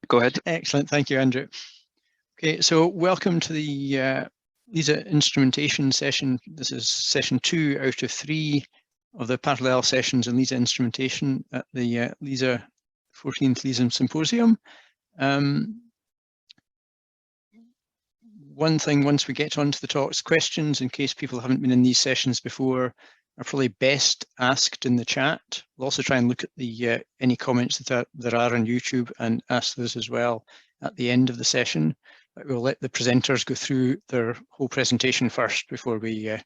Go ahead. Excellent, thank you, Andrew. Okay, so welcome to the LISA instrumentation session. This is session 2 out of 3 of the parallel sessions in LISA instrumentation at the LISA 14th LISA Symposium. One thing, once we get onto the talks, questions, in case people haven't been in these sessions before, are probably best asked in the chat. We'll also try and look at the any comments that there are on YouTube and ask those as well at the end of the session. But we'll let the presenters go through their whole presentation first before we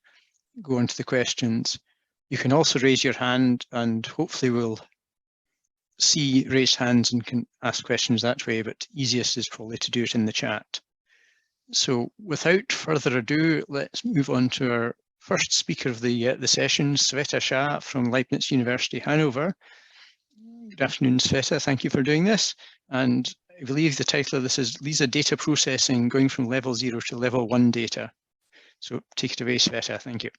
go on to the questions. You can also raise your hand and hopefully we'll see raised hands and can ask questions that way, but easiest is probably to do it in the chat. So without further ado, let's move on to our first speaker of the session, Sveta Shah from Leibniz University, Hanover. Good afternoon, Sveta. Thank you for doing this. And I believe the title of this is LISA Data Processing, going from level 0 to level 1 data. So take it away, Sveta. Thank you.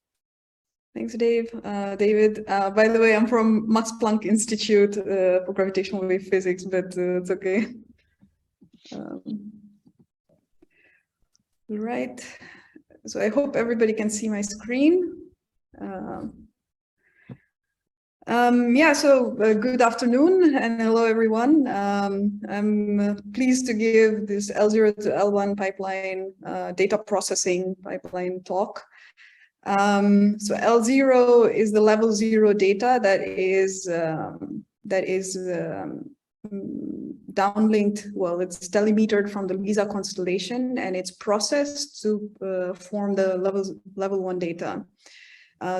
Thanks, David. By the way, I'm from Max Planck Institute for Gravitational Wave Physics, but it's okay. Right. So I hope everybody can see my screen. Good afternoon and hello, everyone. I'm pleased to give this L0 to L1 pipeline data processing pipeline talk. So L0 is the level 0 data that is downlinked, well, it's telemetered from the LISA constellation and it's processed to form the level 1 data.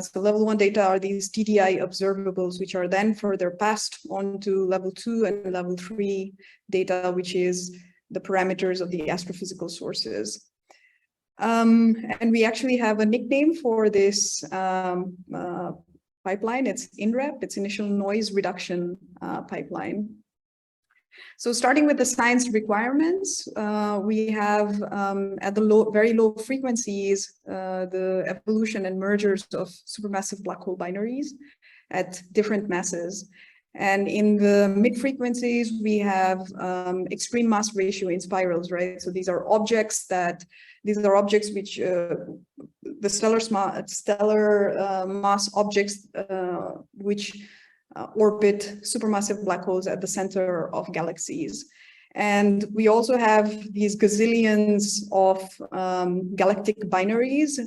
So level 1 data are these TDI observables, which are then further passed on to level 2 and level 3 data, which is the parameters of the astrophysical sources. And we actually have a nickname for this pipeline. It's INREP, it's Initial Noise Reduction Pipeline. So starting with the science requirements, we have at the very low frequencies, the evolution and mergers of supermassive black hole binaries at different masses. And in the mid frequencies, we have extreme mass ratio in spirals, right? So these are objects which the stellar mass objects which orbit supermassive black holes at the center of galaxies. And we also have these gazillions of galactic binaries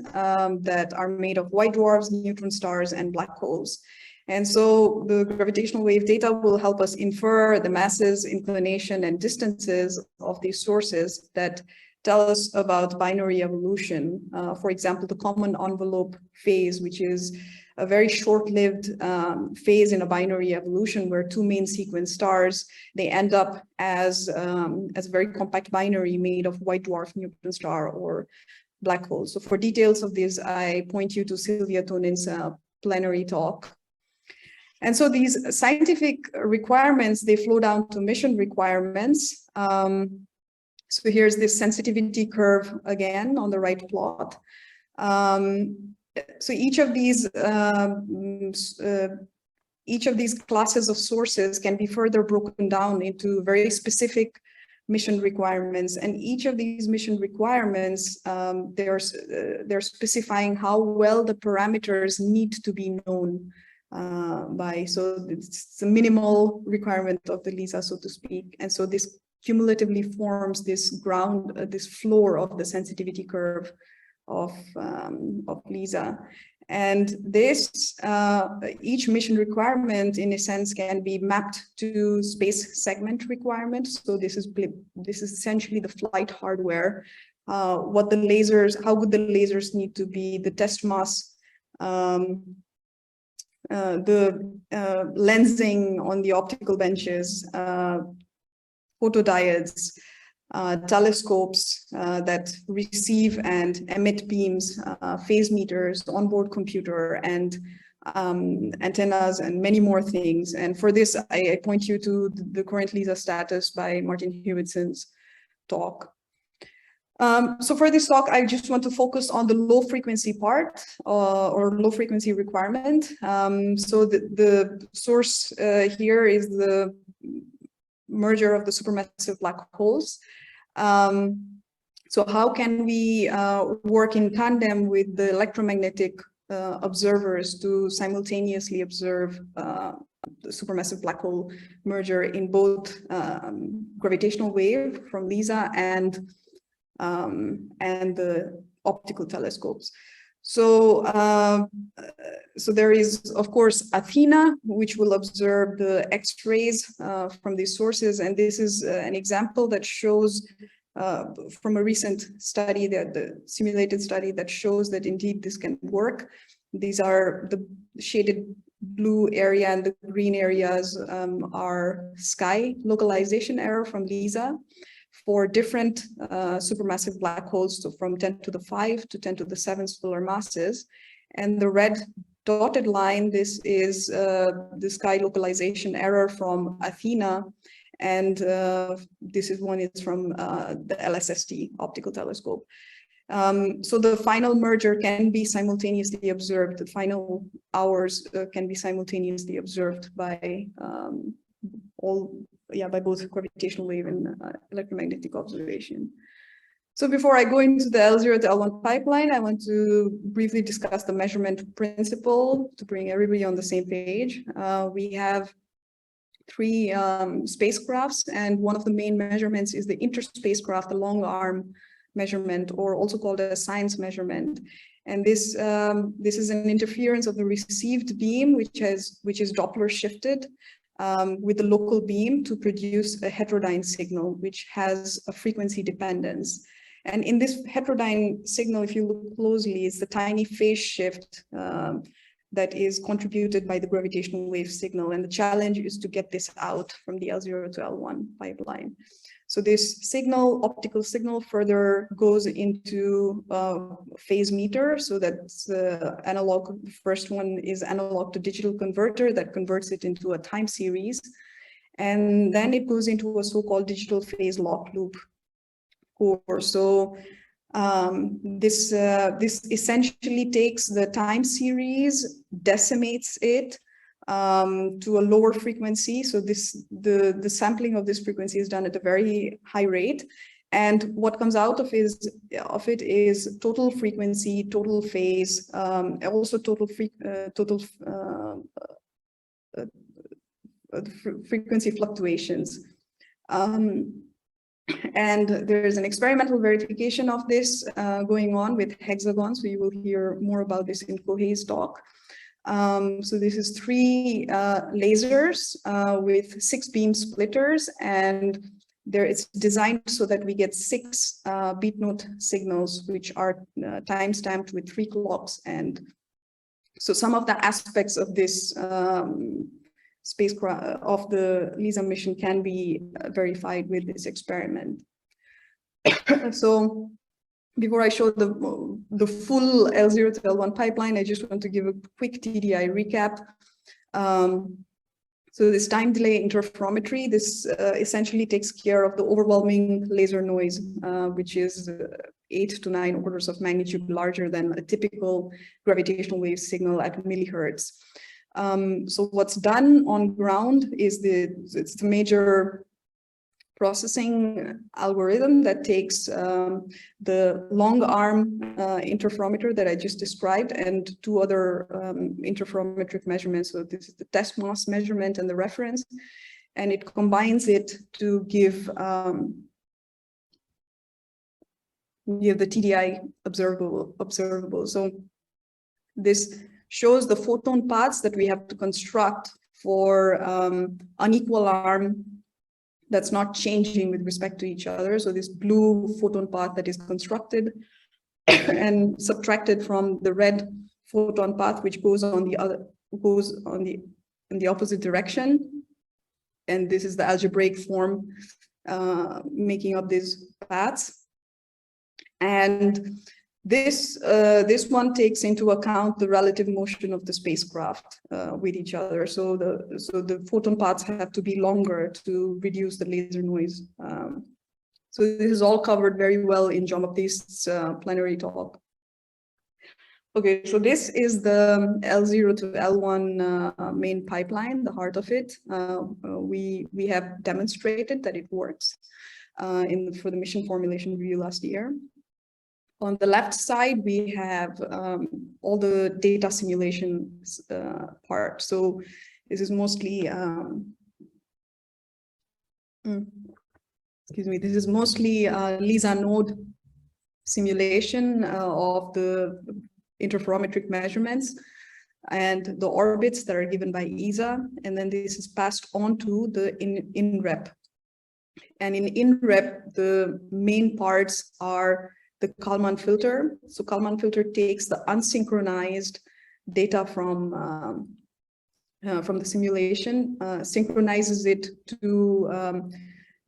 that are made of white dwarfs, neutron stars, and black holes. And so the gravitational wave data will help us infer the masses, inclination, and distances of these sources that tell us about binary evolution. For example, the common envelope phase, which is a very short-lived phase in a binary evolution where two main sequence stars, they end up as a very compact binary made of white dwarf, neutron star, or black holes. So for details of this, I point you to Sylvia Tonin's plenary talk. And so these scientific requirements, they flow down to mission requirements. So here's this sensitivity curve again on the right plot. So each of these classes of sources can be further broken down into very specific mission requirements, and each of these mission requirements they're specifying how well the parameters need to be known so it's a minimal requirement of the LISA, so to speak, and so this cumulatively forms this this floor of the sensitivity curve of LISA. And this, each mission requirement in a sense can be mapped to space segment requirements. So this is essentially the flight hardware, what the lasers, how good the lasers need to be, the test mass, the lensing on the optical benches, photodiodes, telescopes that receive and emit beams, phase meters, onboard computer, and antennas, and many more things. And for this, I point you to the current LISA status by Martin Hewitson's talk. So for this talk, I just want to focus on the low frequency part or low frequency requirement. So the source here is the merger of the supermassive black holes. So how can we work in tandem with the electromagnetic observers to simultaneously observe the supermassive black hole merger in both gravitational wave from LISA and the optical telescopes? So, so there is, of course, Athena, which will observe the X-rays from these sources. And this is an example that shows from a recent study, that the simulated study that shows that indeed this can work. These are the shaded blue area, and the green areas are sky localization error from LISA for different supermassive black holes, so from 10 to the 5 to 10 to the 7 solar masses. And the red dotted line, this is the sky localization error from Athena. And this is one is from the LSST optical telescope. So the final merger can be simultaneously observed. The final hours can be simultaneously observed by by both gravitational wave and electromagnetic observation. So before I go into the L0 to L1 pipeline, I want to briefly discuss the measurement principle to bring everybody on the same page. We have 3 spacecrafts, and one of the main measurements is the interspacecraft, the long arm measurement, or also called a science measurement. And this is an interference of the received beam, which is Doppler shifted with the local beam to produce a heterodyne signal, which has a frequency dependence. And in this heterodyne signal, if you look closely, it's the tiny phase shift that is contributed by the gravitational wave signal. And the challenge is to get this out from the L0 to L1 pipeline. So this signal, optical signal, further goes into phase meter. So that's analog. The first one is analog to digital converter that converts it into a time series. And then it goes into a so-called digital phase lock loop core. So this essentially takes the time series, decimates it to a lower frequency. So the sampling of this frequency is done at a very high rate. And what comes out of it is total frequency, total phase, also total frequency fluctuations. And there's an experimental verification of this going on with hexagons. So you will hear more about this in Kohei's talk. So this is 3 lasers with 6 beam splitters, and it's designed so that we get 6 beat note signals, which are time stamped with 3 clocks. And so some of the aspects of this spacecraft of the LISA mission can be verified with this experiment. So before I show the full L0 to L1 pipeline, I just want to give a quick TDI recap. So this time delay interferometry, this essentially takes care of the overwhelming laser noise, which is 8 to 9 orders of magnitude larger than a typical gravitational wave signal at millihertz. So what's done on ground is it's the major processing algorithm that takes the long arm interferometer that I just described and 2 other interferometric measurements. So this is the test mass measurement and the reference, and it combines it to give the TDI observable. So this shows the photon paths that we have to construct for unequal arm that's not changing with respect to each other. So this blue photon path that is constructed and subtracted from the red photon path, which goes in the opposite direction. And this is the algebraic form making up these paths. And this one takes into account the relative motion of the spacecraft with each other. So the photon paths have to be longer to reduce the laser noise. So this is all covered very well in Jean-Baptiste's plenary talk. Okay, so this is the L0 to L1 main pipeline, the heart of it. We have demonstrated that it works for the mission formulation review last year. On the left side, we have all the data simulation part. So this is mostly, excuse me, this is mostly LISA node simulation of the interferometric measurements and the orbits that are given by ESA, and then this is passed on to the INREP. And in INREP, the main parts are the Kalman filter. So Kalman filter takes the unsynchronized data from the simulation, synchronizes it to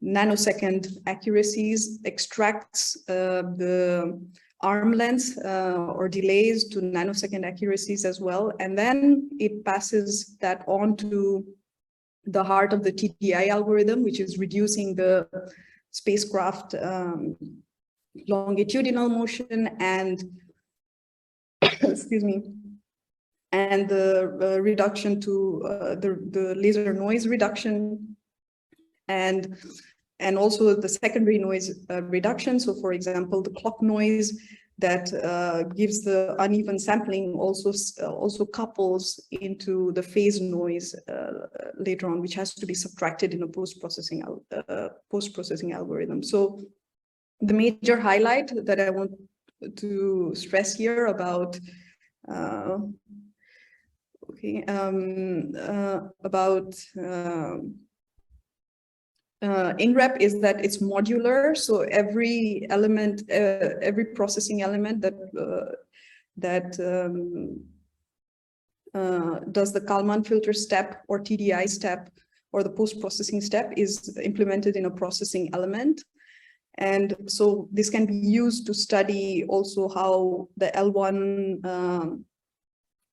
nanosecond accuracies, extracts the arm length or delays to nanosecond accuracies as well. And then it passes that on to the heart of the TDI algorithm, which is reducing the spacecraft longitudinal motion and, excuse me, and the reduction to the laser noise reduction and also the secondary noise reduction. So for example, the clock noise that gives the uneven sampling also couples into the phase noise later on, which has to be subtracted in a post-processing algorithm. So the major highlight that I want to stress here about INREP is that it's modular. So every element, every processing element that does the Kalman filter step or TDI step or the post-processing step is implemented in a processing element. And so this can be used to study also how the L1,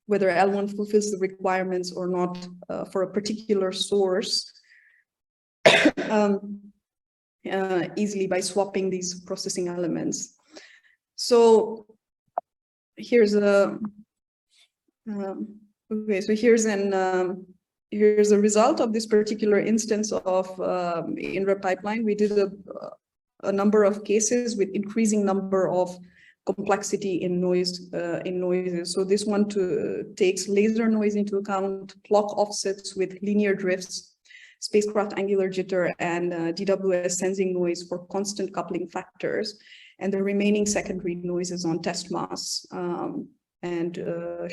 whether L1 fulfills the requirements or not for a particular source. Easily by swapping these processing elements. So here's a okay. So here's a result of this particular instance of INREP pipeline. We did a number of cases with increasing number of complexity in noises. So this one takes laser noise into account, clock offsets with linear drifts, spacecraft angular jitter, and DWS sensing noise for constant coupling factors, and the remaining secondary noises on test mass and a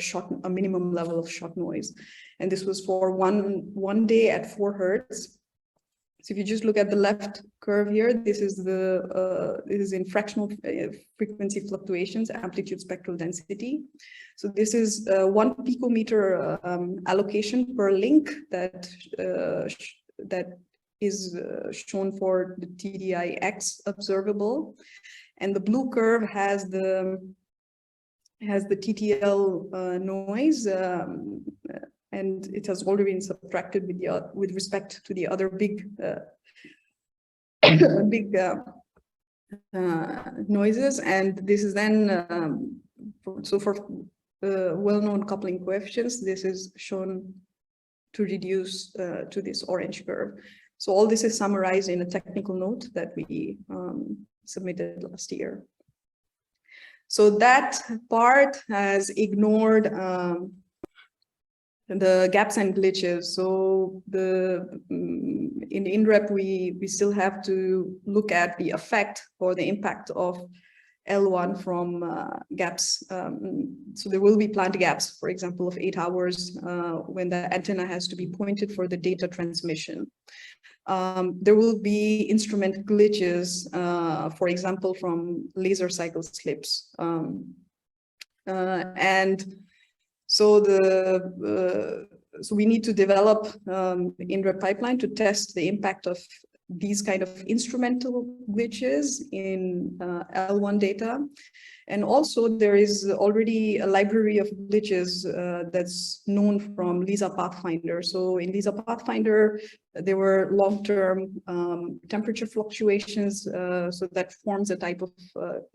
minimum level of shot noise. And this was for one day at 4 Hertz. So if you just look at the left curve here, this is in fractional frequency fluctuations, amplitude spectral density. So this is 1 picometer allocation per link that is shown for the TDI-X observable, and the blue curve has the TTL noise, and it has already been subtracted with respect to the other big noises, and this is then so for well-known coupling coefficients, this is shown to reduce to this orange curve. So all this is summarized in a technical note that we submitted last year. So that part has ignored the gaps and glitches. So in INREP, we still have to look at the effect or the impact of L1 from gaps. So there will be planned gaps, for example, of 8 hours when the antenna has to be pointed for the data transmission. There will be instrument glitches, for example, from laser cycle slips. And so so we need to develop INREP pipeline to test the impact of these kind of instrumental glitches in L1 data. And also there is already a library of glitches that's known from LISA Pathfinder. So in LISA Pathfinder, there were long-term temperature fluctuations, so that forms a type of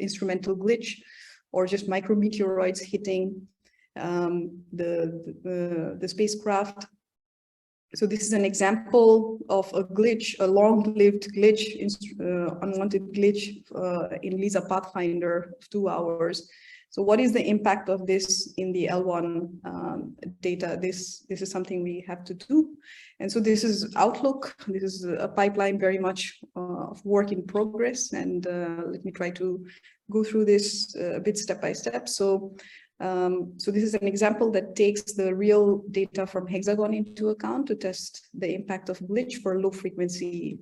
instrumental glitch. or just micrometeoroids hitting the spacecraft. So this is an example of a glitch, a long-lived glitch, unwanted glitch in LISA Pathfinder of 2 hours. So what is the impact of this in the L1 data? This is something we have to do. And so this is Outlook. This is a pipeline very much of work in progress. And let me try to go through this a bit step by step. So this is an example that takes the real data from Hexagon into account to test the impact of glitch for low frequency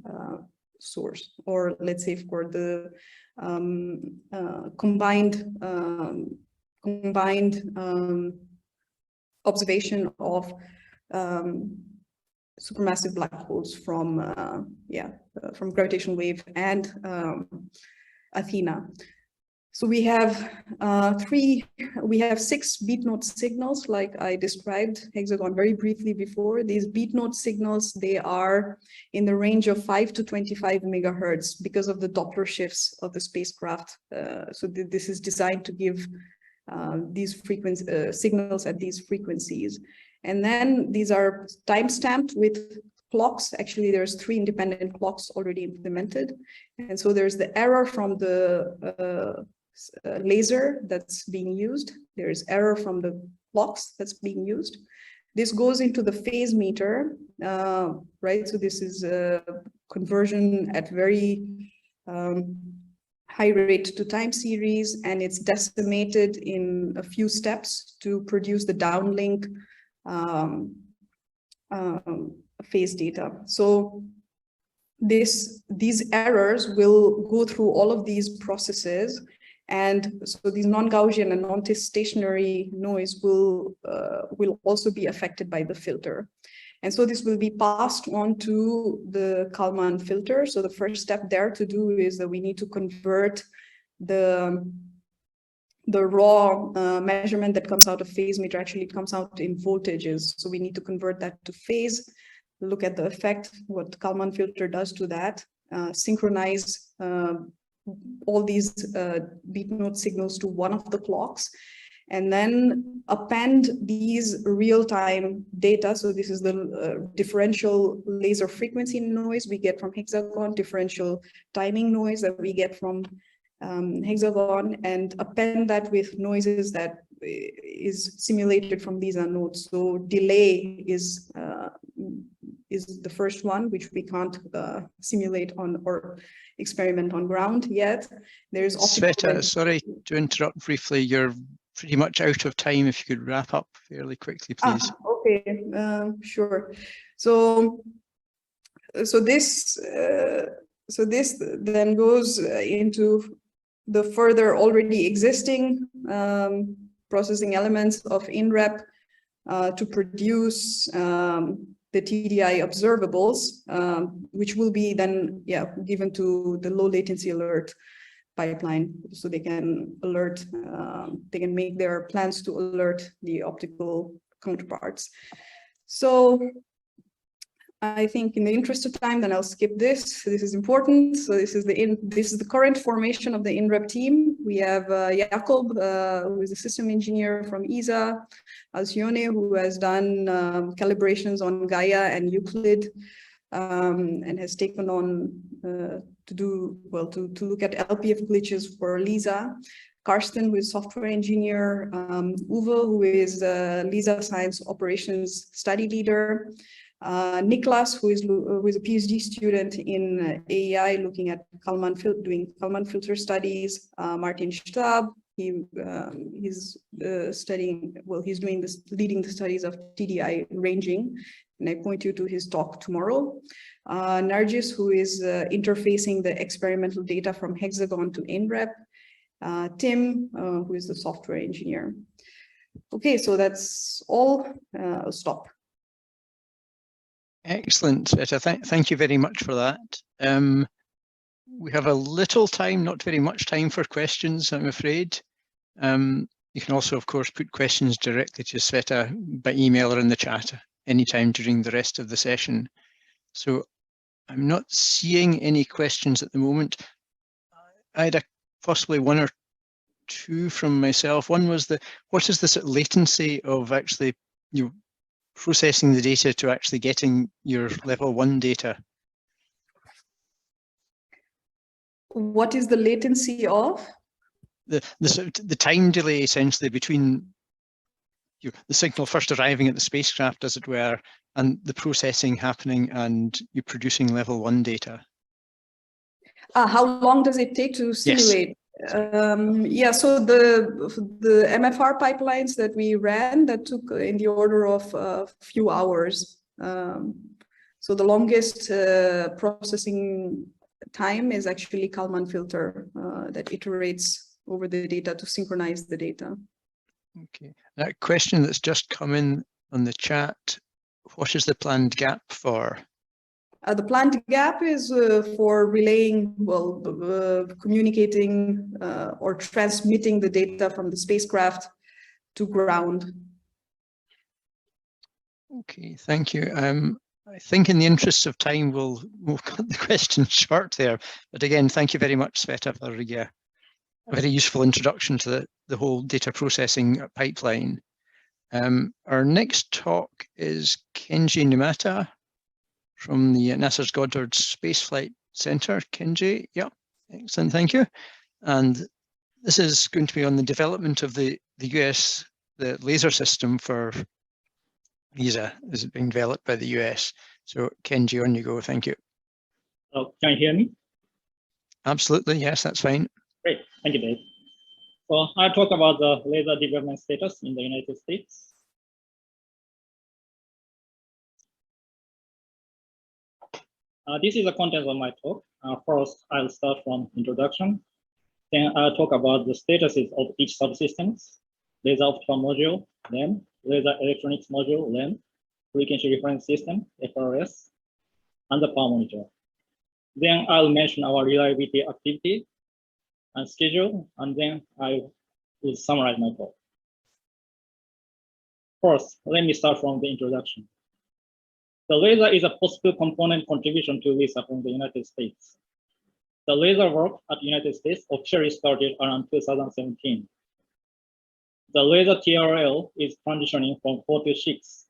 source, or let's say for the combined observation of supermassive black holes from gravitational wave and Athena. So we have 6 beat note signals, like I described Hexagon very briefly before. These beat note signals, they are in the range of 5 to 25 megahertz because of the Doppler shifts of the spacecraft. So this is designed to give these signals at these frequencies. And then these are time-stamped with clocks. Actually, there's 3 independent clocks already implemented. And so there's the error from the laser that's being used. There's error from the clocks that's being used. This goes into the phase meter, right? So this is a conversion at very high rate to time series, and it's decimated in a few steps to produce the downlink phase data. So these errors will go through all of these processes. And so these non-Gaussian and non-stationary noise will also be affected by the filter. And so this will be passed on to the Kalman filter. So the first step there to do is that we need to convert the raw measurement that comes out of phase meter. Actually, it comes out in voltages. So we need to convert that to phase, look at the effect, what Kalman filter does to that, synchronize all these beat note signals to one of the clocks, and then append these real-time data. So this is the differential laser frequency noise we get from Hexagon, differential timing noise that we get from Hexagon, and append that with noises that is simulated from these nodes. So delay is the first one, which we can't simulate on or experiment on ground yet. There's Sveta, sorry to interrupt briefly. You're pretty much out of time. If you could wrap up fairly quickly, please. Okay, sure. So this then goes into the further already existing processing elements of INREP to produce the TDI observables, which will be then given to the low latency alert pipeline, so they can alert, they can make their plans to alert the optical counterparts. So I think in the interest of time, then I'll skip this. This is important. So this is the current formation of the INREP team. We have Jakob, who is a system engineer from ESA, Alcione, who has done calibrations on Gaia and Euclid, and has taken on to look at LPF glitches for LISA. Karsten, who is software engineer, Uwe, who is LISA science operations study leader, Niklas, who is a PhD student in AEI, looking at doing Kalman filter studies, Martin Stab, he's studying, he's doing this, leading the studies of TDI ranging, and I point you to his talk tomorrow. Nargis, who is interfacing the experimental data from Hexagon to INREP. Tim, who is the software engineer. Okay, so that's all. I'll stop. Excellent, Sveta. Thank you very much for that. We have a little time, not very much time for questions, I'm afraid. You can also, of course, put questions directly to Sveta by email or in the chat anytime during the rest of the session. So I'm not seeing any questions at the moment. I had possibly one or two from myself. One was what is the sort of latency of actually processing the data to actually getting your level 1 data? What is the latency of? The time delay essentially between the signal first arriving at the spacecraft, as it were, and the processing happening and you producing level 1 data. How long does it take to simulate? Yes. Yeah, so the MFR pipelines that we ran, that took in the order of a few hours. So the longest processing time is actually Kalman filter that iterates over the data to synchronize the data. Okay, that question that's just come in on the chat, what is the planned gap for? The planned gap is for relaying, communicating or transmitting the data from the spacecraft to ground. Okay, thank you. I think in the interest of time, we'll cut the question short there. But again, thank you very much, Sveta, for a very useful introduction to the whole data processing pipeline. Our next talk is Kenji Numata from the NASA's Goddard Space Flight Center. Kenji, yeah, excellent, thank you. And this is going to be on the development of the US, the laser system for ESA is being developed by the US. So Kenji, on you go, thank you. Oh, can you hear me? Absolutely, yes, that's fine. Great, thank you, Dave. So I'll talk about the laser development status in the United States. This is the content of my talk. First, I'll start from introduction. Then I'll talk about the statuses of each subsystems, laser optical module, LEM, laser electronics module, LEM, frequency reference system, FRS, and the power monitor. Then I'll mention our reliability activity and schedule, and then I will summarize my talk. First, let me start from the introduction. The laser is a possible component contribution to LISA from the United States. The laser work at the United States officially started around 2017. The laser TRL is transitioning from 4 to 6.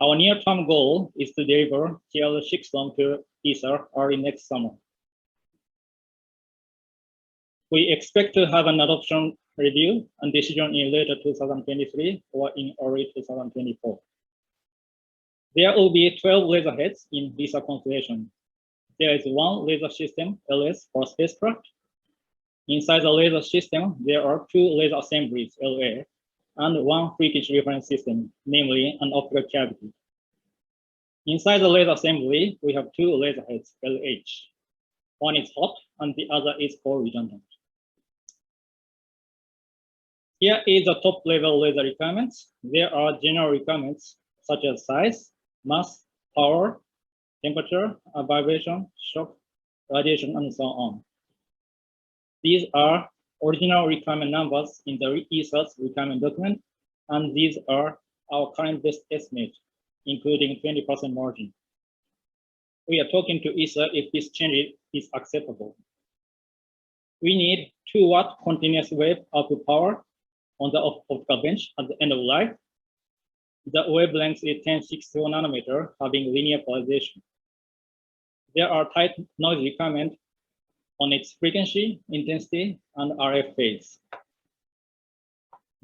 Our near-term goal is to deliver TRL6 to ESA early next summer. We expect to have an adoption review and decision in later 2023 or in early 2024. There will be 12 laser heads in LISA constellation. There is one laser system, LS, for spacecraft. Inside the laser system, there are 2 laser assemblies, LA, and 1 frequency reference system, namely an optical cavity. Inside the laser assembly, we have 2 laser heads, LH. One is hot and the other is cold redundant. Here is the top level laser requirements. There are general requirements such as size, mass, power, temperature, vibration, shock, radiation, and so on. These are original requirement numbers in the ESA's requirement document, and these are our current best estimate, including 20% margin. We are talking to ESA if this change is acceptable. We need 2-watt continuous wave output power on the optical bench at the end of life. The wavelength is 1064 nanometer, having linear polarization. There are tight noise requirements on its frequency, intensity, and RF phase.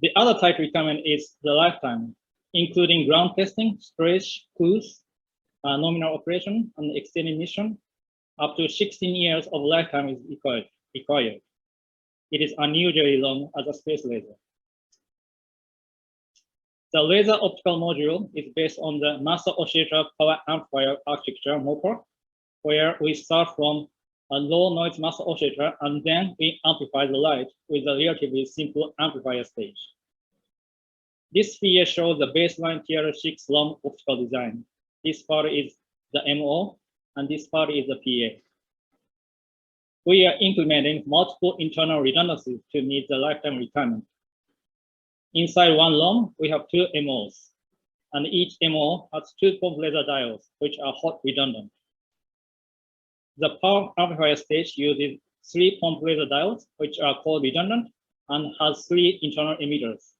The other tight requirement is the lifetime, including ground testing, storage, cruise, nominal operation, and extended mission. Up to 16 years of lifetime is required. It is unusually long as a space laser. The laser optical module is based on the master oscillator power amplifier architecture MOPAR, where we start from a low noise master oscillator and then we amplify the light with a relatively simple amplifier stage. This figure shows the baseline TRL6 long optical design. This part is the MO and this part is the PA. We are implementing multiple internal redundancies to meet the lifetime requirement. Inside one LOM, we have 2 MOs, and each MO has 2 pump laser diodes, which are hot redundant. The power amplifier stage uses 3 pump laser diodes, which are cold redundant, and has 3 internal emitters.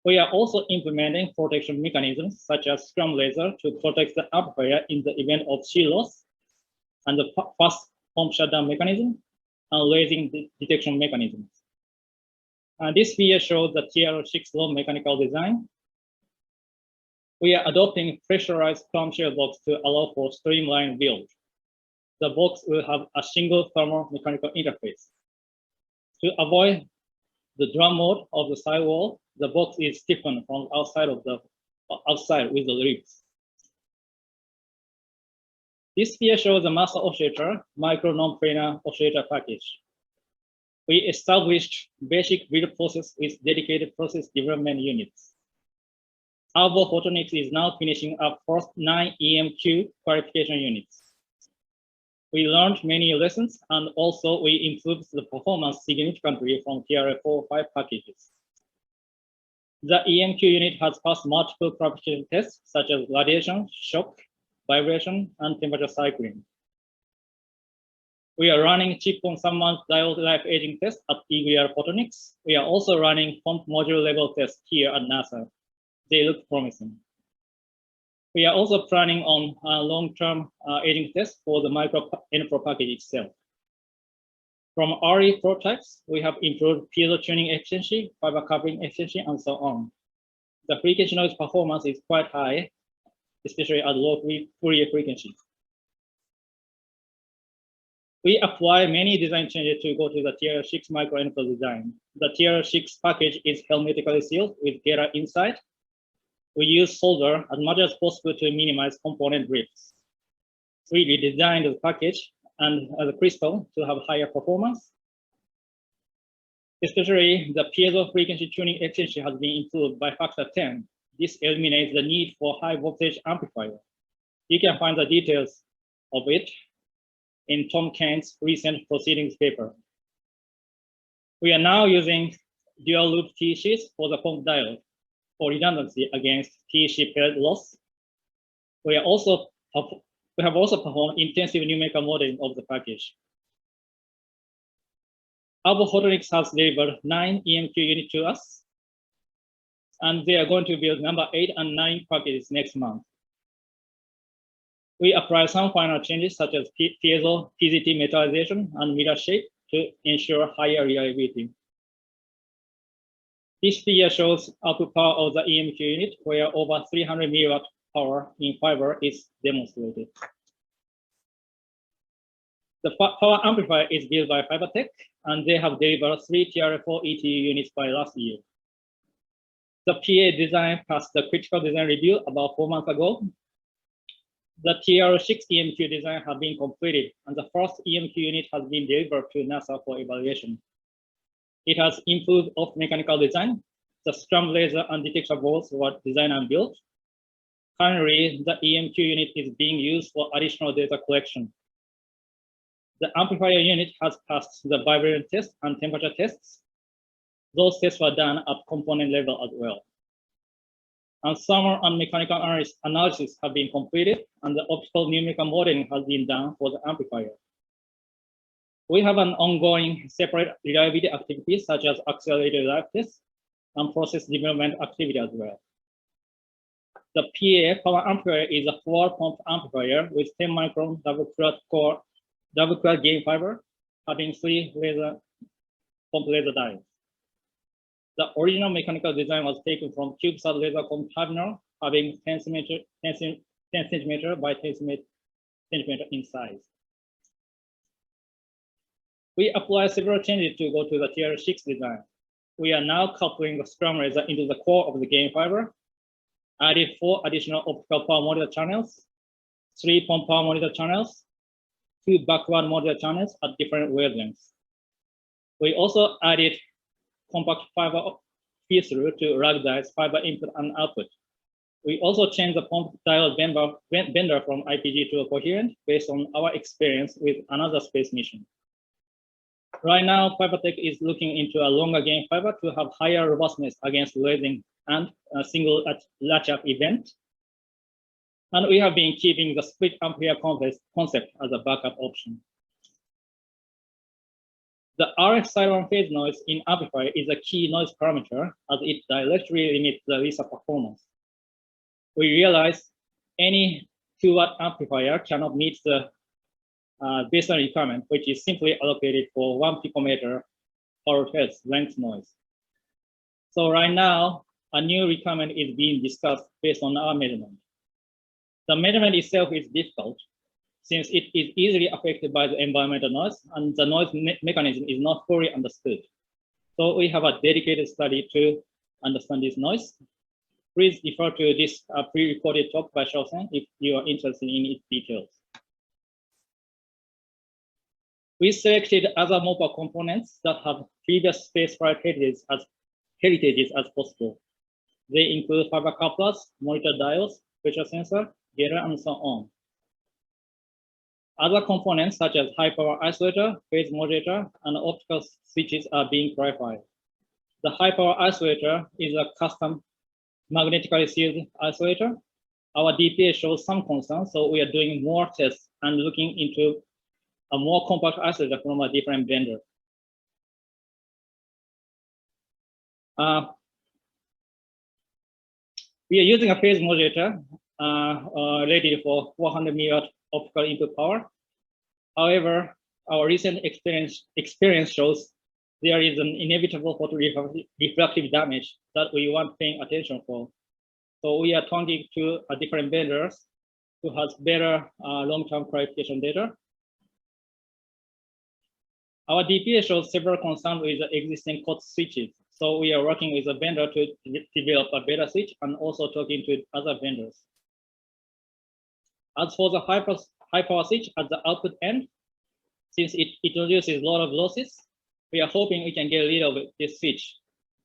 We are also implementing protection mechanisms such as scrum laser to protect the amplifier in the event of shear loss, and the fast pump shutdown mechanism, and raising the detection mechanisms. This figure shows the TR6 low mechanical design. We are adopting pressurized clamshell box to allow for streamlined build. The box will have a single thermomechanical interface. To avoid the drum mode of the sidewall, the box is stiffened from outside with the ribs. This figure shows the master oscillator, micro non-planar oscillator package. We established basic build process with dedicated process development units. Albo Photonics is now finishing up first 9 EMQ qualification units. We learned many lessons, and also we improved the performance significantly from TRF4-5 packages. The EMQ unit has passed multiple qualification tests such as radiation, shock, vibration, and temperature cycling. We are running chip-on-someone diode life aging test at EVR Photonics. We are also running pump module level tests here at NASA. They look promising. We are also planning on a long-term aging test for the micro NPRO package itself. From early prototypes, we have improved piezo tuning efficiency, fiber coupling efficiency, and so on. The frequency noise performance is quite high, especially at low Fourier frequencies. We apply many design changes to go to the TR6 micro NPRO design. The TR6 package is hermetically sealed with Gera inside. We use solder as much as possible to minimize component drifts. We redesigned the package and the crystal to have higher performance. Especially the piezo frequency tuning efficiency has been improved by factor 10. This eliminates the need for high voltage amplifier. You can find the details of it in Tom Kane's recent proceedings paper. We are now using dual loop T sheets for the pump diode for redundancy against T sheet paired loss. We have also performed intensive numerical modeling of the package. Albo Photonics has delivered 9 EMQ units to us, and they are going to build number 8 and 9 packages next month. We apply some final changes such as piezo, PZT metallization, and mirror shape to ensure higher reliability. This figure shows output power of the EMQ unit, where over 300 milliwatt power in fiber is demonstrated. The power amplifier is built by Fibertech, and they have delivered 3 TRF4 ETU units by last year. The PA design passed the critical design review about 4 months ago. The TR6 EMQ design has been completed, and the first EMQ unit has been delivered to NASA for evaluation. It has improved off-mechanical design. The scrum laser and detector boards were designed and built. Currently, the EMQ unit is being used for additional data collection. The amplifier unit has passed the vibration test and temperature tests. Those tests were done at component level as well. And thermal and mechanical analysis have been completed, and the optical numerical modeling has been done for the amplifier. We have an ongoing separate reliability activities such as accelerated life tests and process development activity as well. The PA power amplifier is a 4-pump amplifier with 10 micron double-clad gain fiber, having 3 pump laser diodes. The original mechanical design was taken from CubeSat laser terminal, having 10 centimeter by 10 centimeter in size. We applied several changes to go to the TR6 design. We are now coupling the scrum laser into the core of the gain fiber, added 4 additional optical power monitor channels, 3 pump power monitor channels, 2 backward monitor channels at different wavelengths. We also added compact fiber feed-through to ruggedize fiber input and output. We also changed the pump diode bender from IPG to a coherent based on our experience with another space mission. Right now, Fibertech is looking into a longer gain fiber to have higher robustness against lasing and a single latch-up event. And we have been keeping the split amplifier concept as a backup option. The RF phase noise in amplifier is a key noise parameter as it directly limits the LISA performance. We realized any 2-watt amplifier cannot meet the baseline requirement, which is simply allocated for 1 picometer per hertz length noise. So right now, a new requirement is being discussed based on our measurement. The measurement itself is difficult since it is easily affected by the environmental noise and the noise mechanism is not fully understood. So we have a dedicated study to understand this noise. Please refer to this pre-recorded talk by Shao-sen if you are interested in its details. We selected other mobile components that have previous spaceflight heritages as possible. They include fiber couplers, monitor diodes, pressure sensor, gator, and so on. Other components such as high power isolator, phase modulator, and optical switches are being clarified. The high power isolator is a custom magnetically sealed isolator. Our DPA shows some concern, so we are doing more tests and looking into a more compact isolator from a different vendor. We are using a phase modulator rated for 400 milliwatt optical input power. However, our recent experience shows there is an inevitable photorefractive damage that we want paying attention for. So we are talking to different vendors who has better long-term clarification data. Our DPA shows several concerns with the existing code switches. So we are working with a vendor to develop a better switch and also talking to other vendors. As for the high power switch at the output end, since it introduces a lot of losses, we are hoping we can get rid of this switch,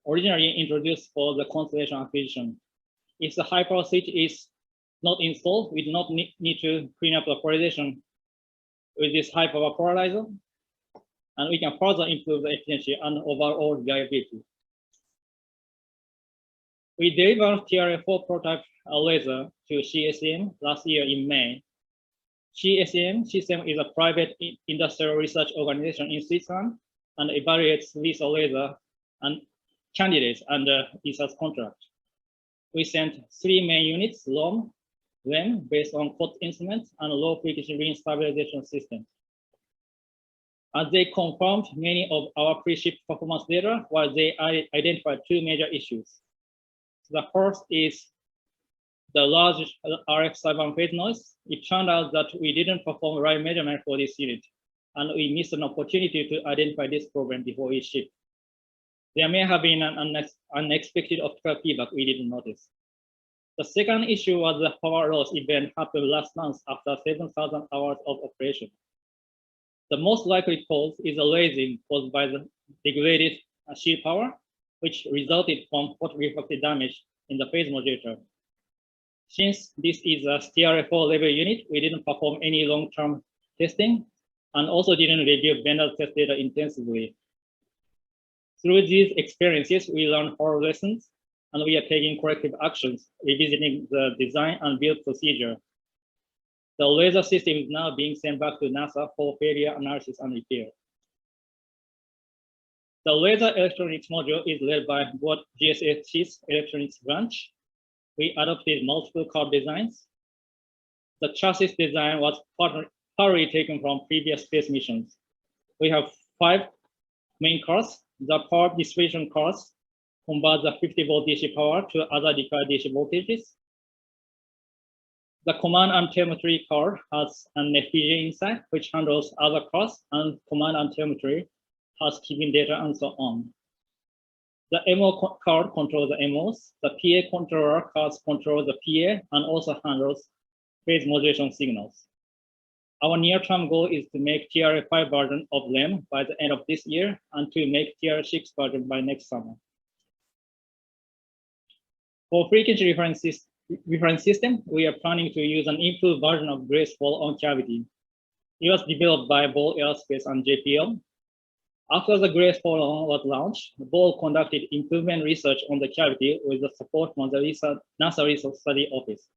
originally introduced for the constellation acquisition. If the high power switch is not installed, we do not need to clean up the polarization with this high power polarizer, and we can further improve the efficiency and overall reliability. We delivered TRF4 prototype laser to CSM last year in May. CSM is a private industrial research organization in Switzerland and evaluates LISA laser and candidates under research contract. We sent 3 main units, LOM, LEM, based on COT instruments and low frequency ring stabilization systems. As they confirmed many of our pre-ship performance data, while they identified 2 major issues. The first is the large RF phase noise. It turned out that we didn't perform right measurement for this unit, and we missed an opportunity to identify this problem before we ship. There may have been an unexpected optical feedback we didn't notice. The second issue was the power loss event happened last month after 7,000 hours of operation. The most likely cause is a lasing caused by the degraded shield power, which resulted from photorefractive damage in the phase modulator. Since this is a TRF4 level unit, we didn't perform any long-term testing and also didn't review vendor test data intensively. Through these experiences, we learned our lessons and we are taking corrective actions, revisiting the design and build procedure. The laser system is now being sent back to NASA for failure analysis and repair. The laser electronics module is led by both GSH's electronics branch. We adopted multiple car designs. The chassis design was partly taken from previous space missions. We have 5 main cars. The power distribution cars convert the 50-volt DC power to other required DC voltages. The command and telemetry car has an FPGA inside, which handles other cars, and command and telemetry has keeping data and so on. The MO card controls the MOs. The PA controller cards control the PA and also handles phase modulation signals. Our near-term goal is to make TRF5 version of LEM by the end of this year and to make TRF6 version by next summer. For frequency reference system, we are planning to use an improved version of Graceful on cavity. It was developed by Ball Aerospace and JPL. After the Graceful was launched, Ball conducted improvement research on the cavity with the support from the NASA Research Study Office.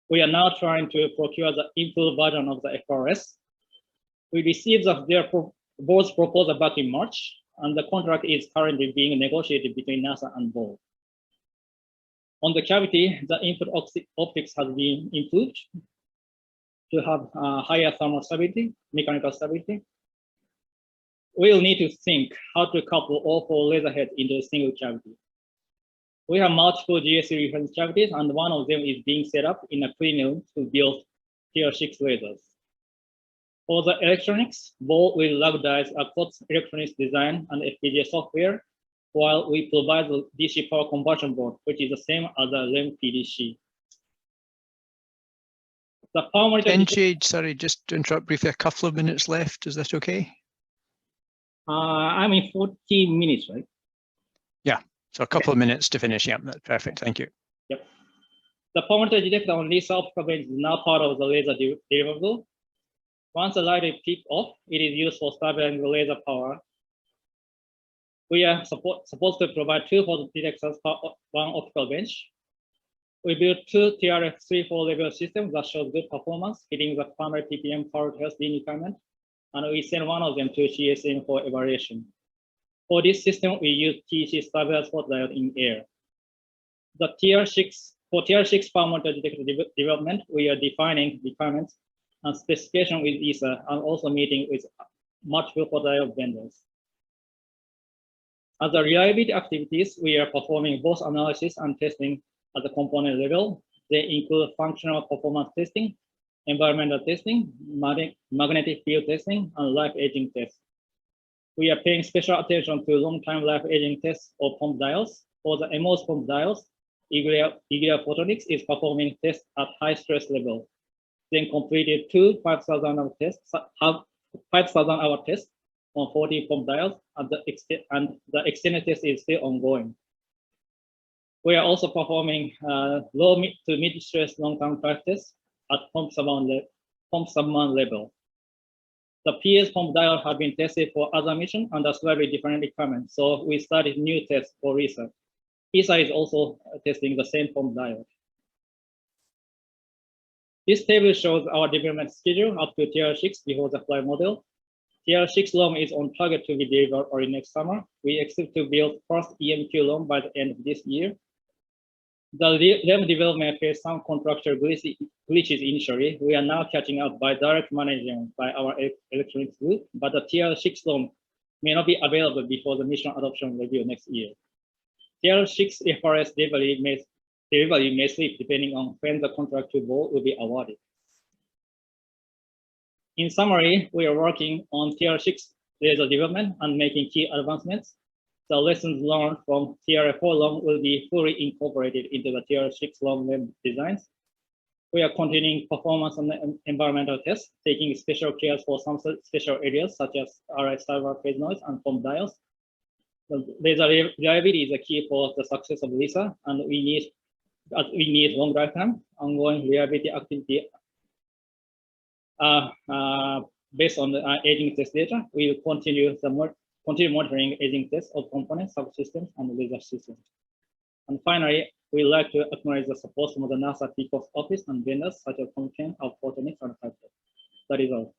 We are now trying to procure the improved version of the FRS. We received their Board's proposal back in March, and the contract is currently being negotiated between NASA and Board. On the cavity, the input optics has been improved to have higher thermal stability, mechanical stability. We'll need to think how to couple all 4 laser heads into a single cavity. We have multiple GSC reference cavities, and one of them is being set up in a clean room to build Tier 6 lasers. For the electronics, Board will ruggedize across electronics design and FPGA software, while we provide the DC power conversion board, which is the same as the REM PDC. The power monitor. Kenji, sorry, just to interrupt briefly, a couple of minutes left. Is that okay? I'm in 14 minutes, right? Yeah, so a couple of minutes to finish. Yeah, that's perfect. Thank you. Yep. The power monitor detector on this optical bench is now part of the laser deliverable. Once the light is kicked off, it is used for stabilizing the laser power. We are supposed to provide 2 photon detectors per 1 optical bench. We built 2 TRF-3-4 level systems that show good performance, hitting the 100 ppm power testing requirement, and we send one of them to CSM for evaluation. For this system, we use TC stabilized photodiode in air. For TR6 power monitor detector development, we are defining requirements and specification with ESA, and also meeting with multiple photodiode vendors. As the reliability activities, we are performing both analysis and testing at the component level. They include functional performance testing, environmental testing, magnetic field testing, and life aging tests. We are paying special attention to long-time life aging tests of pump diodes. For the MOS pump diodes, Iglia Photonics is performing tests at high stress level. Then completed 2 5,000-hour tests, 5,000-hour tests on 40 pump diodes, and the extended test is still ongoing. We are also performing low to mid stress long-term drive tests at pump submount level. The PS pump diode have been tested for other missions under slightly different requirements, so we started new tests for research. ESA is also testing the same pump diode. This table shows our development schedule up to TR6 before the flight model. TR6 LOM is on target to be delivered early next summer. We expect to build first EMQ LOM by the end of this year. The LEM development faced some contractual glitches initially. We are now catching up by direct management by our electronics group, but the TR6 LOM may not be available before the mission adoption review next year. TR6 FRS delivery may slip depending on when the contract to Board will be awarded. In summary, we are working on TR6 laser development and making key advancements. The lessons learned from TRF4 LOM will be fully incorporated into the TR6 LOM designs. We are continuing performance on the environmental tests, taking special care for some special areas such as RF server phase noise and pump diodes. The laser reliability is a key for the success of LISA, and we need long lifetime, ongoing reliability activity. Based on the aging test data, we will continue monitoring aging tests of components, subsystems, and laser systems. And finally, we'd like to acknowledge the support from the NASA PCOS office and vendors such as Comchem, Photonics, and Hyper. That is all.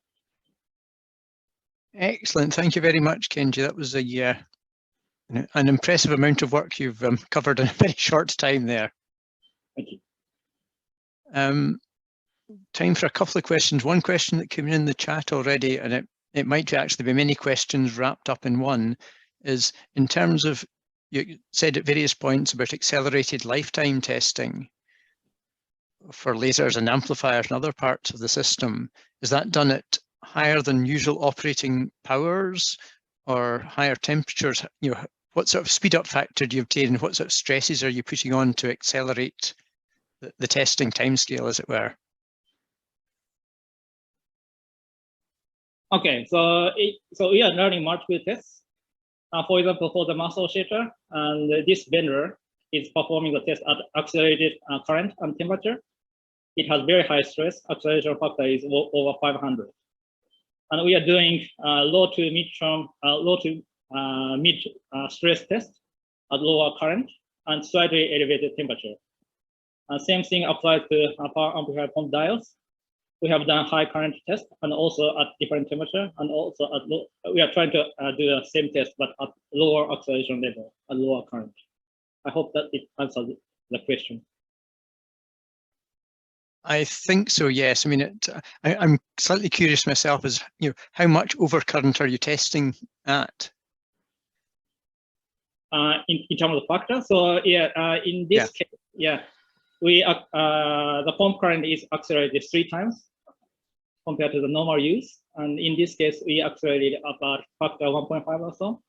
Excellent. Thank you very much, Kenji. That was an impressive amount of work you've covered in a very short time there. Thank you. Time for a couple of questions. One question that came in the chat already, and it might actually be many questions wrapped up in one, is in terms of, you said at various points about accelerated lifetime testing for lasers and amplifiers and other parts of the system. Is that done at higher than usual operating powers or higher temperatures? You know, what sort of speed up factor do you obtain, and what sort of stresses are you putting on to accelerate the testing timescale, as it were? Okay, so we are running multiple tests. For example, for the mass oscillator, and this vendor is performing the test at accelerated current and temperature. It has very high stress. Acceleration factor is over 500. And we are doing low to mid stress test at lower current and slightly elevated temperature. And same thing applies to power amplifier pump diodes. we have done high current test and also at different temperature, and also at low, we are trying to do the same test but at lower acceleration level, at lower current. I hope that it answers the question. I think so, yes. I mean, I'm slightly curious myself as, how much overcurrent are you testing at? In terms of factor, so in this case, we the pump current is accelerated 3 times compared to the normal use, and in this case we accelerated about factor 1.5 or so.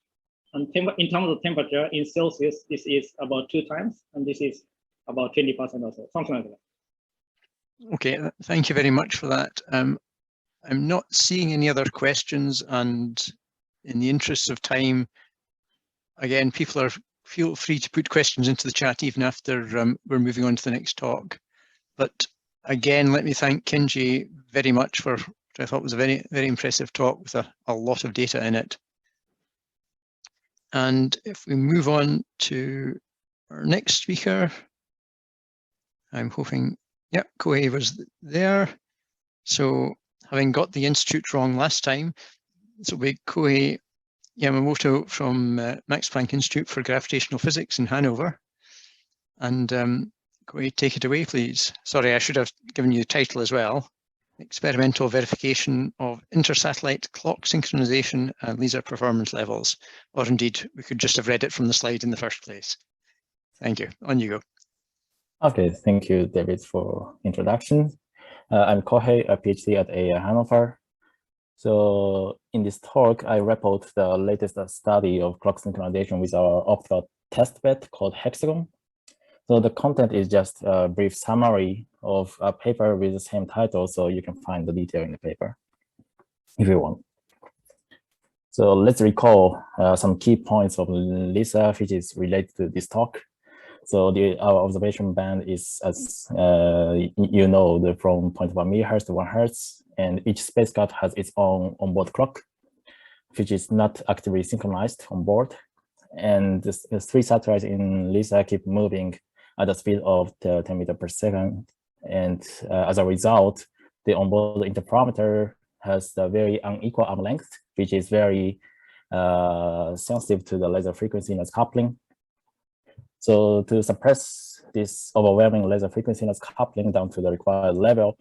And in terms of temperature in Celsius, this is about 2 times, and this is about 20% or so, something like that. Okay, thank you very much for that. I'm not seeing any other questions, and in the interest of time, again, people feel free to put questions into the chat even after we're moving on to the next talk. But again, let me thank Kenji very much for what I thought was a very, very impressive talk with a lot of data in it. And if we move on to our next speaker, I'm hoping, Kohei was there. So having got the institute wrong last time, this will be Kohei Yamamoto from Max Planck Institute for Gravitational Physics in Hanover. And Kohei, take it away, please. Sorry, I should have given you the title as well. Experimental Verification of Intersatellite Clock Synchronization and Laser Performance Levels. Or indeed, we could just have read it from the slide in the first place. Thank you. On you go. Okay, thank you, David, for introduction. I'm Kohei, a PhD at AIA Hanover. So in this talk, I report the latest study of clock synchronization with our optical testbed called Hexagon. So the content is just a brief summary of a paper with the same title, so you can find the detail in the paper if you want. So let's recall some key points of LISA, which is related to this talk. So our observation band is, as from 0.1 megahertz to 1 hertz, and each spacecraft has its own onboard clock, which is not actively synchronized on board. And the 3 satellites in LISA keep moving at the speed of 10 meters per second. And as a result, the onboard interferometer has a very unequal arm length, which is very sensitive to the laser frequency noise coupling. So to suppress this overwhelming laser frequency noise coupling down to the required level,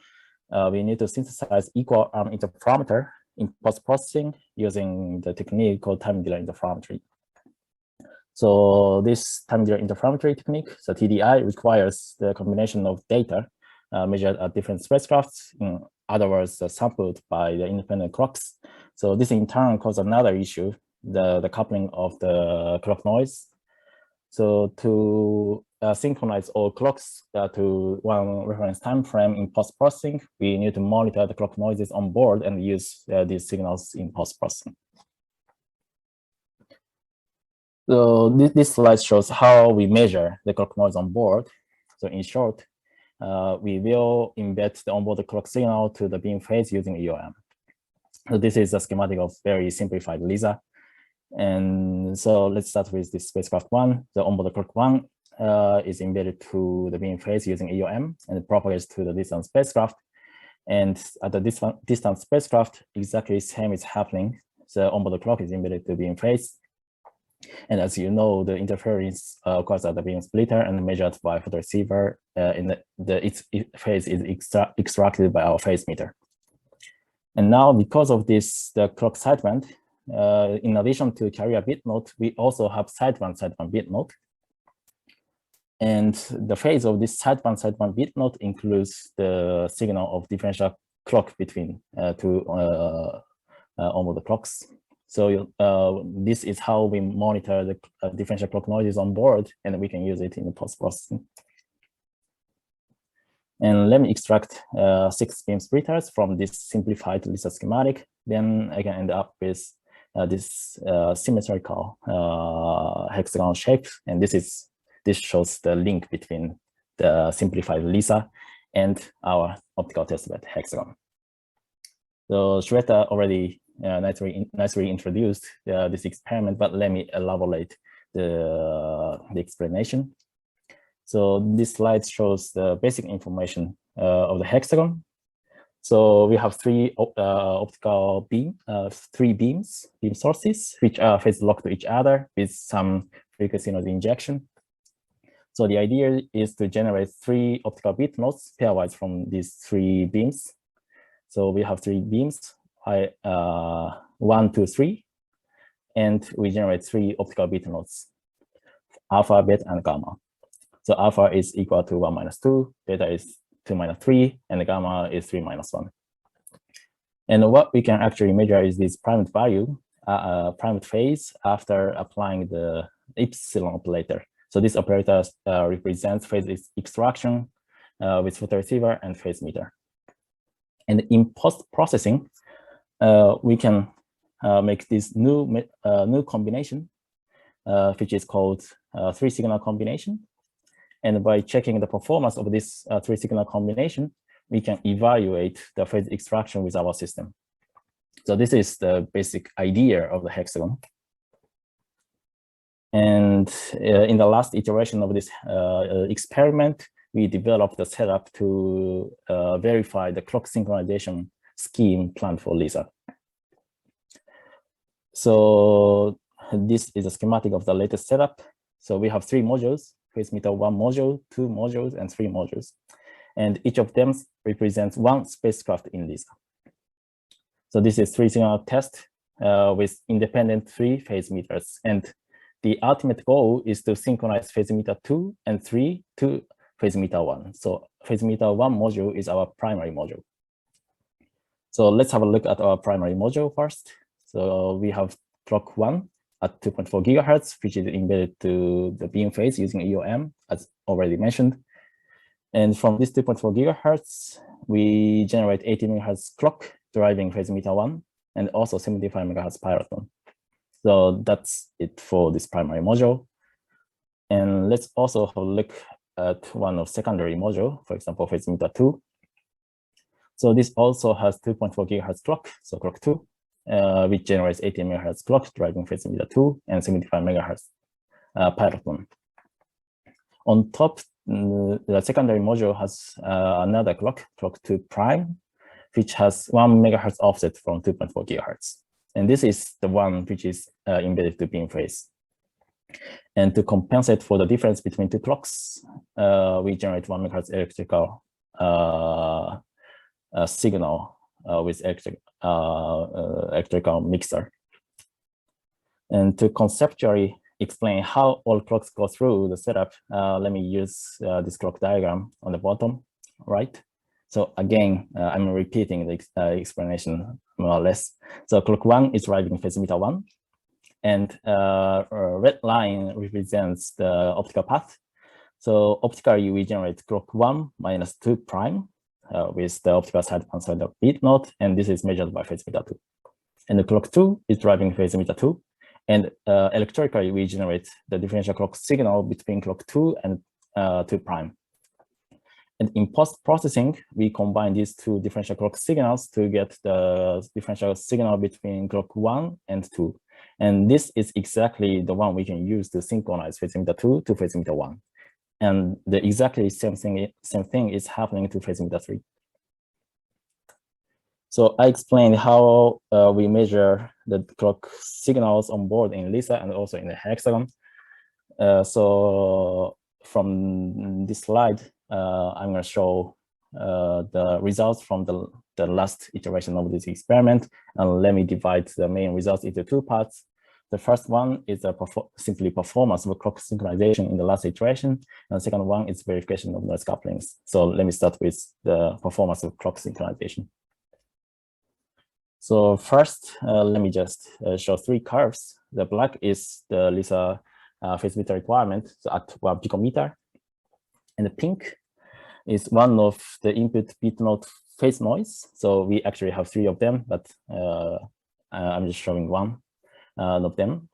we need to synthesize equal arm interferometer in post-processing using the technique called time delay interferometry. So this time delay interferometry technique, so TDI, requires the combination of data measured at different spacecrafts, in other words, sampled by the independent clocks. So this in turn causes another issue, the coupling of the clock noise. So to synchronize all clocks to one reference time frame in post-processing, we need to monitor the clock noises on board and use these signals in post-processing. So this slide shows how we measure the clock noise on board. So in short, we will embed the onboard clock signal to the beam phase using EOM. So this is a schematic of very simplified LISA. And so let's start with this spacecraft 1. The onboard clock 1 is embedded to the beam phase using EOM, and it propagates to the distant spacecraft. And at the distant spacecraft, exactly the same is happening. The onboard clock is embedded to beam phase. And as you know, the interference occurs at the beam splitter and measured by photoreceiver. Its phase is extracted by our phase meter. And now, because of this, the clock sideband, in addition to carrier bit node, we also have sideband bit node. And the phase of this sideband bit node includes the signal of differential clock between 2 onboard clocks. So this is how we monitor the differential clock noises on board, and we can use it in the post-processing. And let me extract 6 beam splitters from this simplified LISA schematic. Then I can end up with this symmetrical hexagon shape. And this shows the link between the simplified LISA and our optical testbed hexagon. So Shweta already nicely introduced this experiment, but let me elaborate the explanation. So this slide shows the basic information of the hexagon. So we have three optical beam sources, which are phase locked to each other with some frequency node injection. So the idea is to generate 3 optical bit nodes pairwise from these 3 beams. So we have 3 beams, 1, 2, 3, and we generate 3 optical bit nodes, alpha, beta, and gamma. So alpha is equal to 1 minus 2, beta is 2 minus 3, and gamma is 3 minus 1. And what we can actually measure is this prime value, prime phase after applying the epsilon operator. So this operator represents phase extraction with photoreceiver and phase meter. And in post-processing, we can make this new combination, which is called 3-signal combination. And by checking the performance of this 3-signal combination, we can evaluate the phase extraction with our system. So this is the basic idea of the hexagon. And in the last iteration of this experiment, we developed the setup to verify the clock synchronization scheme planned for LISA. So this is a schematic of the latest setup. So we have 3 modules, phase meter 1 module, 2 modules, and 3 modules. And each of them represents 1 spacecraft in LISA. So this is 3-signal test with independent 3 phase meters. And the ultimate goal is to synchronize phase meter 2 and 3 to phase meter 1. So phase meter 1 module is our primary module. So let's have a look at our primary module first. So we have clock 1 at 2.4 gigahertz, which is embedded to the beam phase using EOM, as already mentioned. And from this 2.4 gigahertz, we generate 80 megahertz clock driving phase meter 1, and also 75 megahertz peloton. So that's it for this primary module. And let's also have a look at one of secondary module, for example, phase meter 2. So this also has 2.4 gigahertz clock, so clock 2, which generates 80 megahertz clock driving phase meter 2 and 75 megahertz peloton. On top, the secondary module has another clock 2 prime, which has 1 megahertz offset from 2.4 gigahertz. And this is the one which is embedded to beam phase. And to compensate for the difference between 2 clocks, we generate 1 megahertz electrical signal with electrical mixer. And to conceptually explain how all clocks go through the setup, let me use this clock diagram on the bottom right. So again, I'm repeating the explanation more or less. So clock 1 is driving phase meter 1, and red line represents the optical path. So optically, we generate clock 1 minus 2 prime with the optical side outside the bit node, and this is measured by phase meter 2. And the clock 2 is driving phase meter 2, and electrically, we generate the differential clock signal between clock 2 and 2 prime. And in post-processing, we combine these 2 differential clock signals to get the differential signal between clock 1 and 2. And this is exactly the one we can use to synchronize phase meter 2 to phase meter 1. And the exactly same thing is happening to phase meter 3. So I explained how we measure the clock signals on board in LISA and also in the hexagon. So from this slide, I'm going to show the results from the last iteration of this experiment. And let me divide the main results into 2 parts. The first one is simply performance of clock synchronization in the last iteration. And the second one is verification of noise couplings. So let me start with the performance of clock synchronization. So first, let me just show 3 curves. The black is the LISA phase meter requirement, so at 1 picometer. And the pink is one of the input bit node phase noise. So we actually have 3 of them, but I'm just showing one of them.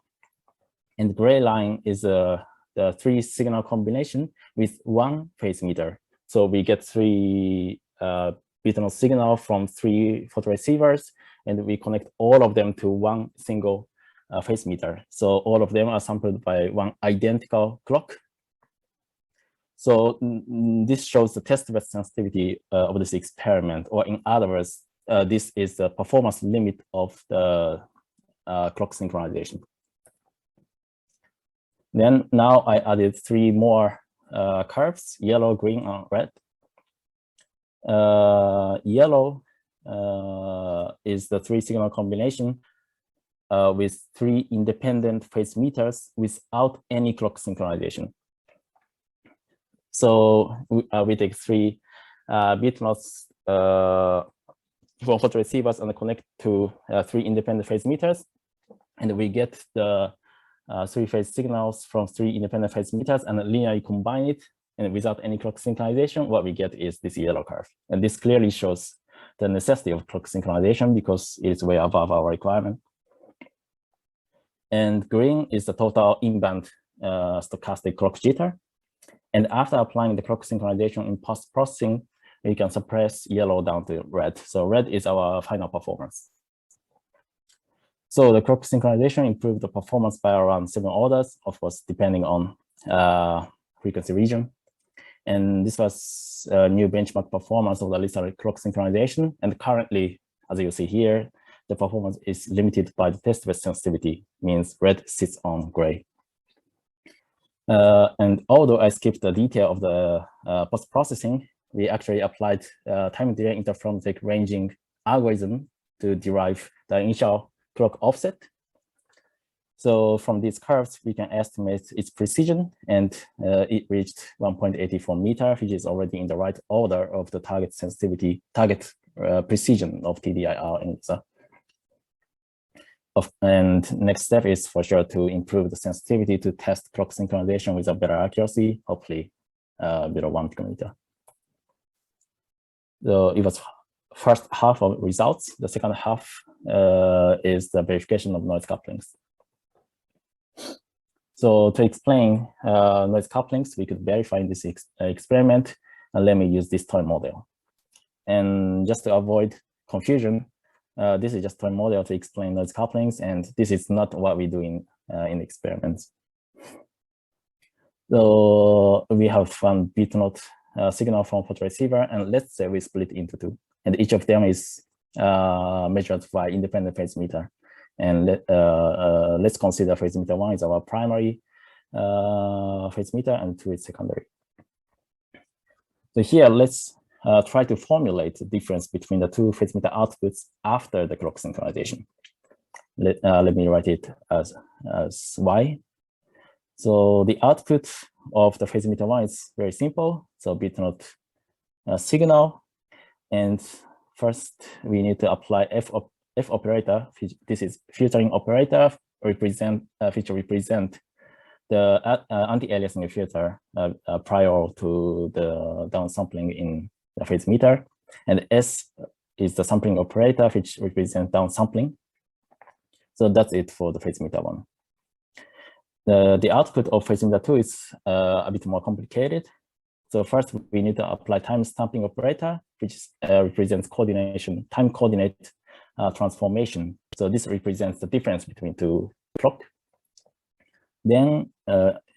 And the gray line is the 3-signal combination with 1 phase meter. So we get 3 bit node signal from 3 photoreceivers, and we connect all of them to 1 single phase meter. So all of them are sampled by 1 identical clock. So this shows the test bed sensitivity of this experiment, or in other words, this is the performance limit of the clock synchronization. Then now I added 3 more curves: yellow, green, and red. Yellow is the 3 signal combination with 3 independent phase meters without any clock synchronization. So we take 3 bit lots from photoreceivers and connect to 3 independent phase meters, and we get the 3 phase signals from 3 independent phase meters and linearly combine it, and without any clock synchronization, what we get is this yellow curve. And this clearly shows the necessity of clock synchronization because it is way above our requirement. And green is the total in-band stochastic clock jitter. And after applying the clock synchronization in post-processing, we can suppress yellow down to red. So red is our final performance. So the clock synchronization improved the performance by around 7 orders, of course, depending on frequency region. And this was a new benchmark performance of the lethal clock synchronization. And currently, as you see here, the performance is limited by the test bed sensitivity, means red sits on gray. And although I skipped the detail of the post-processing, we actually applied time delay interferometric ranging algorithm to derive the initial clock offset. So from these curves, we can estimate its precision, and it reached 1.84 meter, which is already in the right order of the target sensitivity, precision of TDIR in XIV. And next step is for sure to improve the sensitivity to test clock synchronization with a better accuracy, hopefully below 1 picometer. So it was first half of results. The second half is the verification of noise couplings. So to explain noise couplings, we could verify in this experiment, and let me use this toy model. And just to avoid confusion, this is just toy model to explain noise couplings, and this is not what we do in experiments. So we have one bit note signal from photoreceiver, and let's say we split into 2, and each of them is measured by independent phase meter. And let's consider phase meter 1 is our primary phase meter, and 2 is secondary. So here, let's try to formulate the difference between the 2 phase meter outputs after the clock synchronization. Let me write it as Y. So the output of the phase meter 1 is very simple. So bit note signal, and first we need to apply F operator. This is filtering operator which represent the anti-aliasing filter prior to the downsampling in the phase meter, and S is the sampling operator which represents downsampling. So that's it for the phase meter 1. The output of phase meter 2 is a bit more complicated. So first we need to apply time stamping operator, which represents coordination, time coordinate transformation. So this represents the difference between 2 clock. Then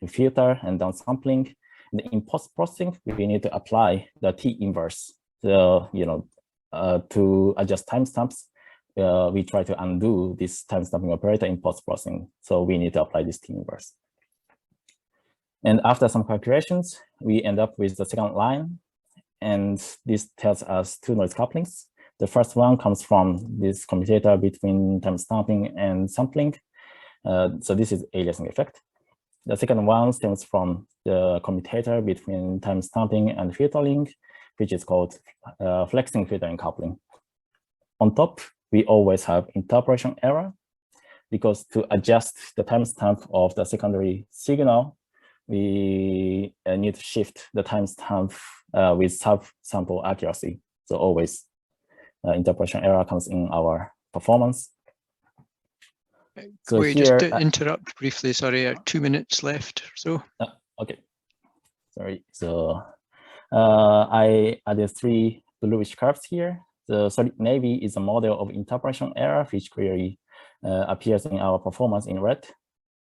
filter and downsampling. And in post-processing, we need to apply the T inverse. So, to adjust timestamps, we try to undo this timestamping operator in post-processing. So we need to apply this T inverse. And after some calculations, we end up with the second line. And this tells us 2 noise couplings. The first one comes from this commutator between timestamping and sampling. So this is aliasing effect. The second one stems from the commutator between timestamping and filtering, which is called flexing filtering coupling. On top, we always have interpolation error, because to adjust the timestamp of the secondary signal, we need to shift the timestamp with sub-sample accuracy. So always interpolation error comes in our performance. So wait, here, just to interrupt briefly, sorry, 2 minutes left or so. Okay, sorry. So I added 3 bluish curves here. The solid navy is a model of interpolation error, which clearly appears in our performance in red.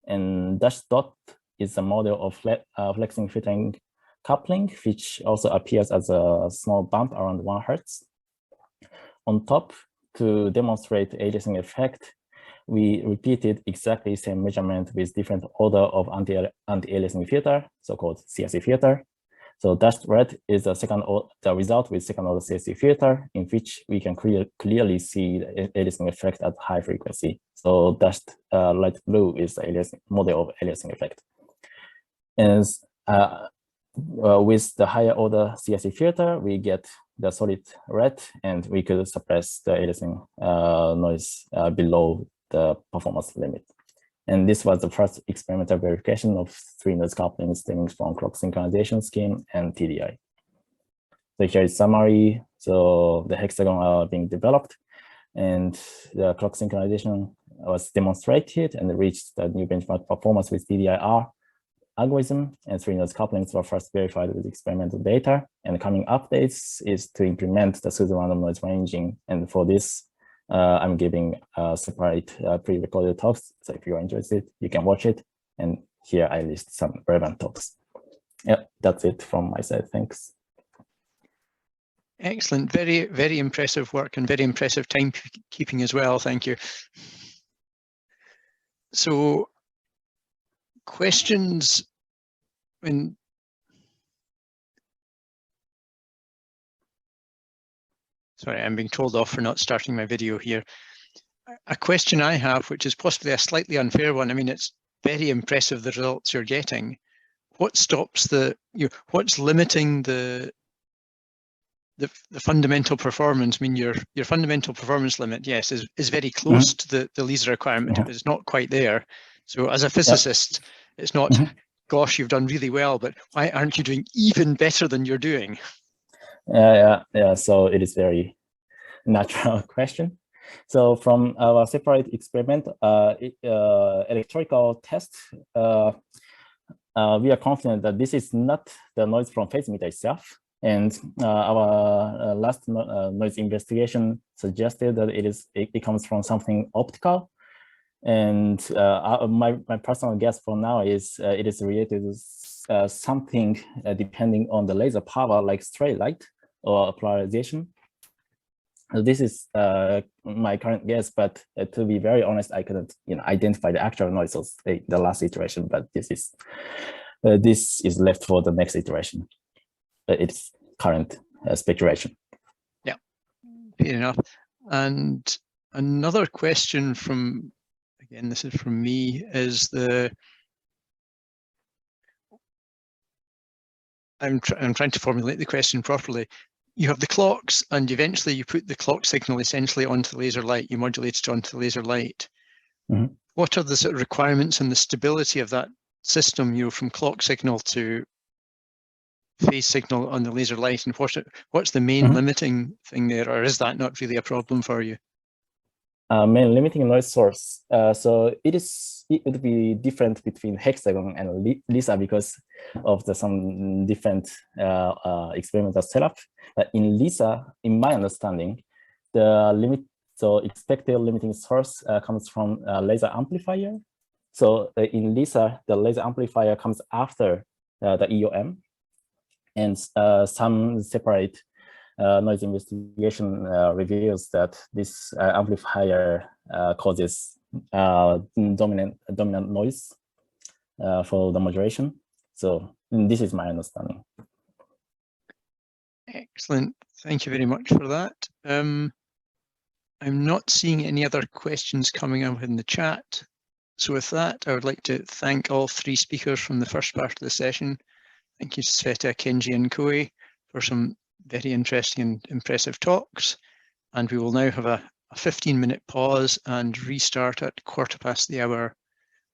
And dash dot is a model of flexing filtering coupling, which also appears as a small bump around 1 Hertz. On top, to demonstrate aliasing effect, we repeated exactly same measurement with different order of anti-aliasing filter, so-called CSC filter. So dashed red is the result with second order CSC filter, in which we can clearly see the aliasing effect at high frequency. So dashed light blue is the aliasing model of aliasing effect. And with the higher order CSC filter, we get the solid red, and we could suppress the aliasing noise below the performance limit. And this was the first experimental verification of 3 noise coupling stemming from clock synchronization scheme and TDI. So here is summary. So the hexagon are being developed, and the clock synchronization was demonstrated and reached the new benchmark performance with TDI-R algorithm, and 3 noise couplings were first verified with experimental data. And the coming updates is to implement the pseudo-random noise ranging. And for this, I'm giving separate pre-recorded talks. So if you're interested, you can watch it. And here I list some relevant talks. Yeah, that's it from my side. Thanks. Excellent. Very, very impressive work and very impressive timekeeping as well. Thank you. So questions when sorry, I'm being told off for not starting my video here. A question I have, which is possibly a slightly unfair one. I mean, it's very impressive the results you're getting. What stops what's limiting the fundamental performance? I mean, your fundamental performance limit, yes, is very close to the LISA requirement, but it's not quite there. So as a physicist, it's not, gosh, you've done really well, but why aren't you doing even better than you're doing? Yeah. So it is very natural question. So from our separate experiment, electrical test, we are confident that this is not the noise from phase meter itself. And our last noise investigation suggested that it comes from something optical. And my personal guess for now is it is related to something depending on the laser power, like stray light or polarization. This is my current guess, but to be very honest, I couldn't identify the actual noises in the last iteration. But this is left for the next iteration. It's current speculation. Yeah, fair enough. And another question from, again, this is from me, is I'm trying to formulate the question properly. You have the clocks, and eventually you put the clock signal essentially onto the laser light. You modulate it onto the laser light. What are the sort of requirements and the stability of that system, from clock signal to phase signal on the laser light, and what's the main limiting thing there, or is that not really a problem for you? Main limiting noise source. So it would be different between hexagon and LISA because of some different experimental setup. In LISA, in my understanding, the expected limiting source comes from a laser amplifier. So in LISA, the laser amplifier comes after the EOM, and some separate noise investigation reveals that this amplifier causes dominant noise for the modulation. So this is my understanding. Excellent. Thank you very much for that. I'm not seeing any other questions coming up in the chat. So with that, I would like to thank all 3 speakers from the first part of the session. Thank you, Sveta, Kenji, and Koei, for some very interesting and impressive talks. And we will now have a 15-minute pause and restart at 1/4 the hour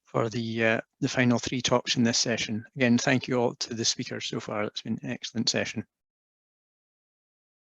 for the final 3 talks in this session. Again, thank you all to the speakers so far. It's been an excellent session.